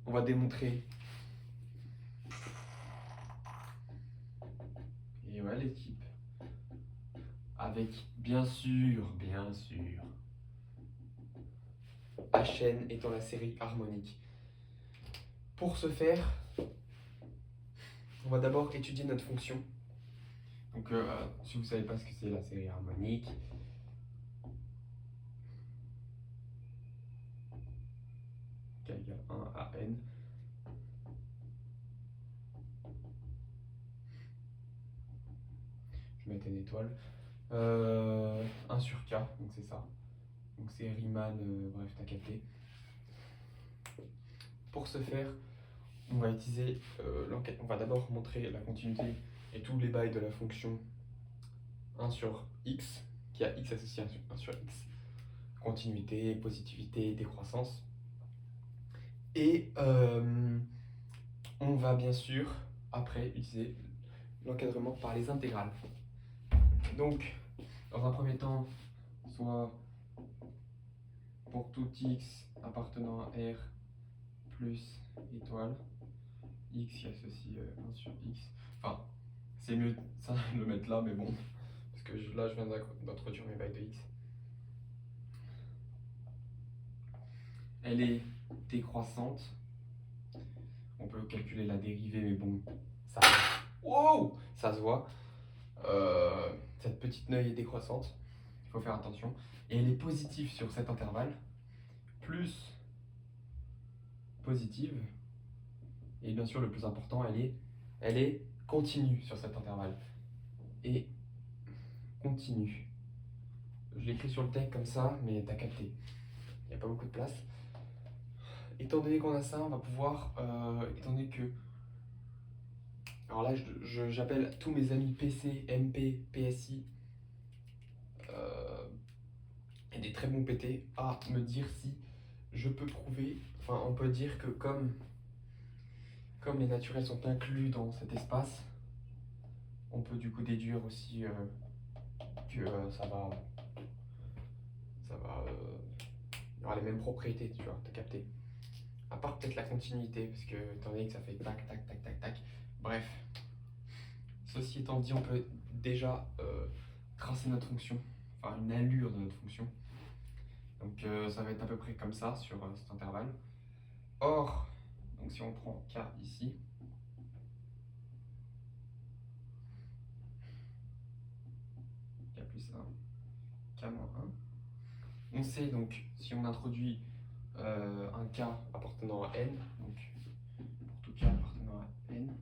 on va démontrer. Et ouais, l'équipe. Avec, bien sûr, HN étant la série harmonique. Pour ce faire, on va d'abord étudier notre fonction. Donc, si vous ne savez pas ce que c'est la série harmonique, K égale 1 à N. Je vais mettre une étoile. 1 sur K, donc c'est ça. Donc c'est Riemann, bref, t'as capté. Pour ce faire, on va utiliser l'enquête. On va d'abord montrer la continuité et tous les bails de la fonction 1 sur x, qui a x associé à 1 sur x. Continuité, positivité, décroissance. Et on va bien sûr, après, utiliser l'encadrement par les intégrales. Donc, dans un premier temps, soit pour tout x appartenant à R plus étoile, x qui associe 1 sur x. Enfin, c'est mieux ça de le mettre là, mais bon, parce que là je viens d'introduire mes bails de x. Elle est décroissante. On peut calculer la dérivée, mais bon, ça, wow, ça se voit. Cette petite neuille est décroissante, il faut faire attention. Et elle est positive sur cet intervalle, plus positive. Et bien sûr, le plus important, elle est continue sur cet intervalle. Et continue. Je l'ai écrit sur le texte comme ça, mais t'as capté. Il n'y a pas beaucoup de place. Étant donné qu'on a ça, on va pouvoir, étant donné que... Alors là, j'appelle tous mes amis PC, MP, PSI, et des très bons PT, à me dire si je peux trouver... Enfin, on peut dire que comme les naturels sont inclus dans cet espace, on peut du coup déduire aussi que ça va il y aura les mêmes propriétés, tu vois, t'as capté. À part peut-être la continuité, parce que étant donné que ça fait tac, tac, tac, tac, tac. Bref. Ceci étant dit, on peut déjà tracer notre fonction, enfin une allure de notre fonction. Donc ça va être à peu près comme ça sur cet intervalle. Or, donc si on prend K ici, K plus 1, K moins 1. On sait donc, si on introduit un K appartenant à N, donc pour tout K appartenant à N,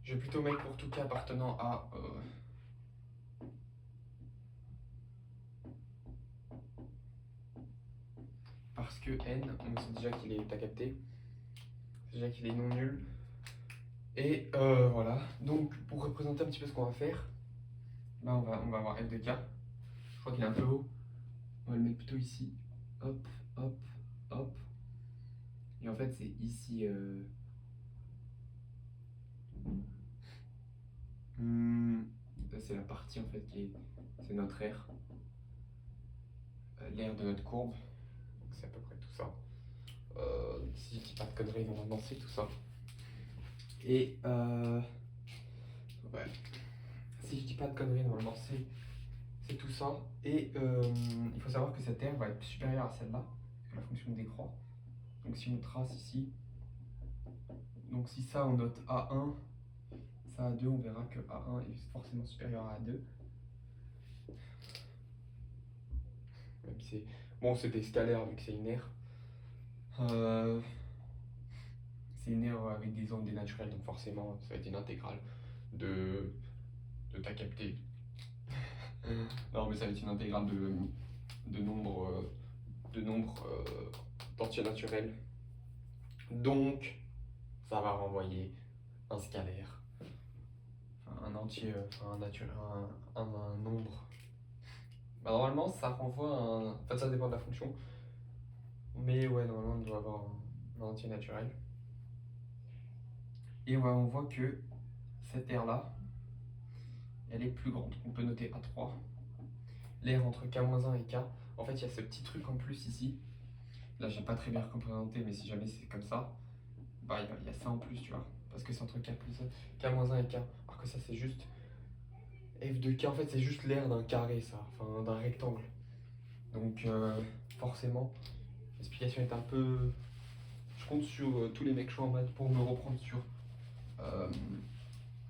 je vais plutôt mettre pour tout K appartenant à parce que N, on sait déjà qu'il est, t'as capté, déjà qu'il est non nul. Et voilà, donc pour représenter un petit peu ce qu'on va faire, là on va avoir f de k, je crois qu'il est un peu haut, on va le mettre plutôt ici, hop, hop, hop, et en fait c'est ici, c'est la partie en fait qui est, c'est notre aire, l'aire de notre courbe, donc c'est à peu près tout ça, si je dis pas de conneries, normalement c'est tout ça, et ouais. Si je dis pas de conneries, normalement c'est tout ça. Et il faut savoir que cette aire va être supérieure à celle-là, parce que la fonction décroît. Donc si on trace ici, donc si ça on note A1, ça A2, on verra que A1 est forcément supérieur à A2. Même si bon, c'est des scalaires vu que c'est une aire. C'est une aire avec des angles dénaturels, donc forcément ça va être une intégrale de ta capté. Non mais ça va être une intégrale de nombres d'entiers naturels. Donc ça va renvoyer un scalaire, un entier, un nombre. Bah, normalement ça renvoie un... Enfin ça dépend de la fonction. Mais ouais, normalement on doit avoir un entier naturel. Et ouais, on voit que cette aire là, elle est plus grande. On peut noter A3. L'aire entre K-1 et K. En fait il y a ce petit truc en plus ici Là, j'ai pas très bien représenté, mais si jamais c'est comme ça, bah il y a ça en plus, tu vois. Parce que c'est entre K plus 1, K moins 1 et K. Alors que ça, c'est juste f de K, en fait, c'est juste l'aire d'un carré, ça, enfin d'un rectangle. Donc, forcément, l'explication est un peu. Je compte sur tous les mecs chauds en maths pour me reprendre sur euh,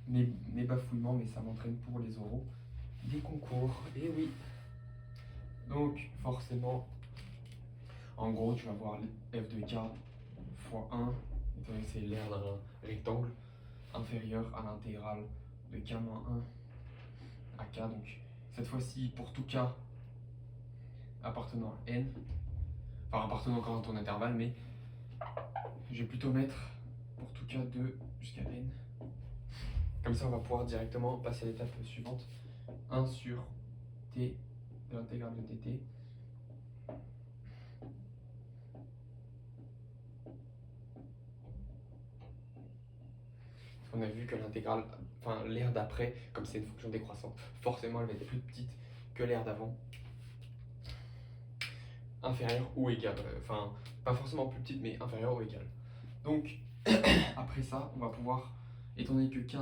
mes bafouillements, mais ça m'entraîne pour les oraux des concours. Et oui. Donc, forcément, en gros, tu vas voir f de K fois 1, étant donné que c'est l'aire d'un rectangle, inférieur à l'intégrale de K moins 1 à K. Donc, cette fois-ci, pour tout K appartenant à N, enfin appartenant encore à ton intervalle, mais je vais plutôt mettre pour tout K de jusqu'à N. Comme ça, on va pouvoir directement passer à l'étape suivante. 1 sur T de l'intégrale de dt. On a vu que l'intégrale, enfin l'aire d'après, comme c'est une fonction décroissante, forcément elle va être plus petite que l'aire d'avant. Inférieure ou égale, enfin pas forcément plus petite, mais inférieure ou égale. Donc après ça, on va pouvoir, étant donné que K,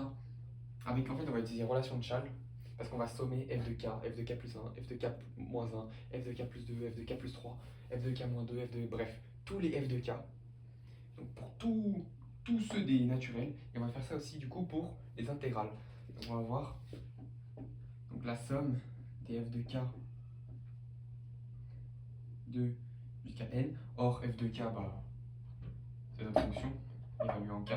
avec en fait on va utiliser relation de Chasles, parce qu'on va sommer f de K plus 1, f de K moins 1, f de K plus 2, f de K plus 3, f de K moins 2, f de... bref, tous les f de K. Donc pour tous ceux des naturels, et on va faire ça aussi du coup pour les intégrales. Donc on va voir donc la somme des f de K de jusqu'à n. Or f de K, bah, c'est notre fonction évaluée en K.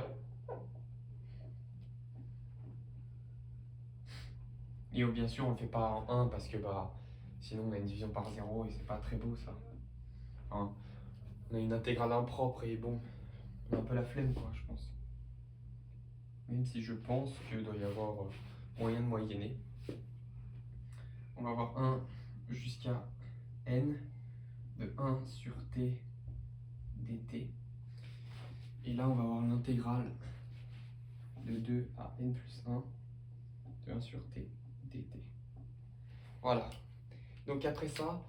Et bien sûr, on le fait pas en 1 parce que bah, sinon on a une division par 0 et c'est pas très beau ça. Enfin, on a une intégrale impropre et bon, on a un peu la flemme quoi, je pense. Même si je pense qu'il doit y avoir moyen de moyenner. On va avoir 1 jusqu'à n de 1 sur t dt. Et là, on va avoir l'intégrale de 2 à n plus 1 de 1 sur t dt. Voilà. Donc après ça,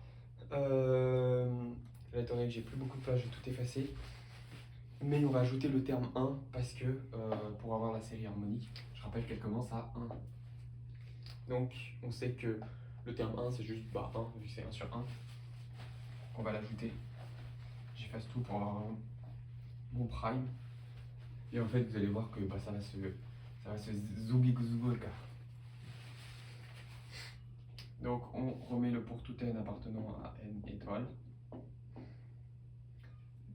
étant donné que j'ai plus beaucoup de pages, je vais tout effacer. Mais on va ajouter le terme 1 parce que pour avoir la série harmonique, je rappelle qu'elle commence à 1. Donc on sait que le terme 1 c'est juste 1, vu que c'est 1 sur 1. On va l'ajouter. J'efface tout pour avoir mon prime. Et en fait vous allez voir que ça va se zoubi-zoubi-ga. Donc on remet le pour tout n appartenant à n étoiles.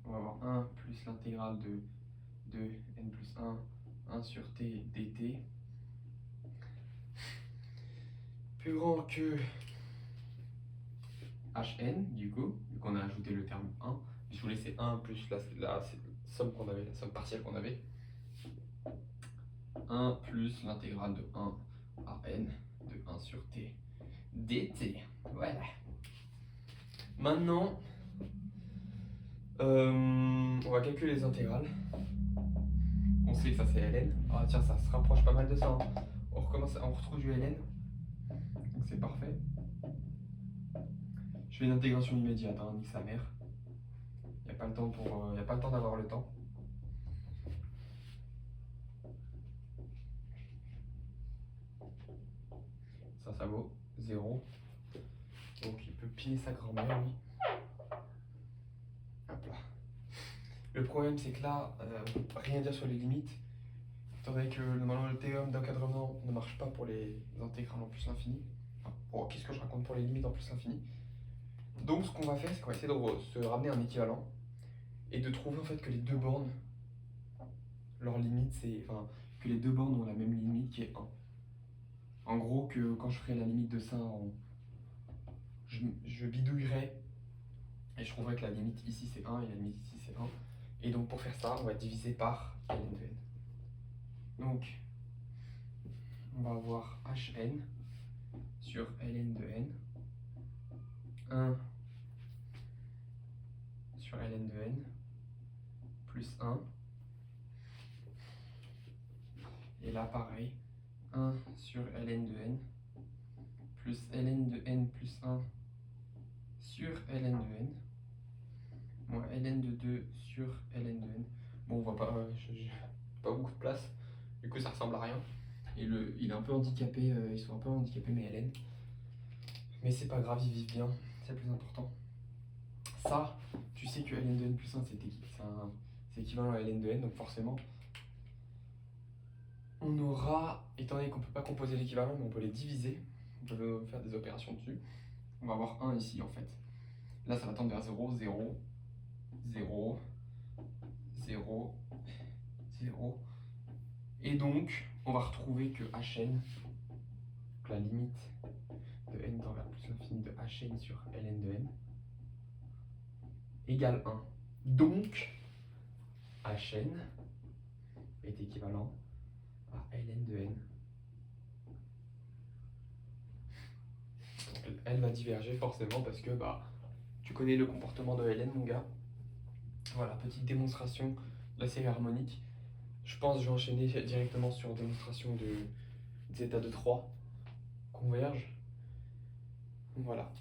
On va avoir 1 plus l'intégrale de n plus 1 sur t dt, plus grand que hn, du coup, vu qu'on a ajouté le terme 1. Je vous laissais 1 plus la somme qu'on avait, la somme partielle qu'on avait. 1 plus l'intégrale de 1 à n de 1 sur t dt. Voilà. Maintenant, on va calculer les intégrales. On sait que ça c'est ln. Ah tiens, ça se rapproche pas mal de ça. Hein. On retrouve du ln. Donc c'est parfait. Je fais une intégration immédiate, hein, nique sa mère. Il n'y a pas le temps d'avoir le temps. Ça vaut 0. Donc il peut piner sa grand-mère, lui. Hop là. Le problème c'est que là, on peut rien dire sur les limites. Étant donné que normalement le théorème d'encadrement ne marche pas pour les intégrales en plus l'infini. Enfin, qu'est-ce que je raconte pour les limites en plus l'infini. Donc ce qu'on va faire, c'est qu'on va essayer de se ramener un équivalent et de trouver en fait que les deux bornes, leur limite c'est. Enfin, que les deux bornes ont la même limite qui est 1. En gros, que quand je ferai la limite de ça, je bidouillerai et je trouverai que la limite ici c'est 1 et la limite ici c'est 1. Et donc pour faire ça, on va diviser par ln de n. Donc, on va avoir hn sur ln de n. 1 sur ln de n plus 1. Et là, pareil, 1 sur ln de n plus ln de n plus 1 sur ln de n Ouais, ln de 2 sur ln de n. Bon, on voit pas, j'ai pas beaucoup de place, du coup ça ressemble à rien. Et il est un peu handicapé, ils sont un peu handicapés mes ln. Mais c'est pas grave, ils vivent bien, c'est le plus important. Ça, tu sais que ln de n plus 1 c'est équivalent à ln de n, donc forcément on aura, étant donné qu'on peut pas composer l'équivalent, mais on peut les diviser, on peut faire des opérations dessus. On va avoir 1 ici en fait. Là ça va tendre vers 0, 0, 0, 0, 0. Et donc, on va retrouver que hn, la limite de n tend vers plus l'infini de hn sur ln de n, égale 1. Donc, hn est équivalent à ln de n. Donc, elle va diverger forcément parce que tu connais le comportement de ln, mon gars. Voilà, petite démonstration de la série harmonique. Je pense que je vais enchaîner directement sur une démonstration des états de 3 convergent. Voilà.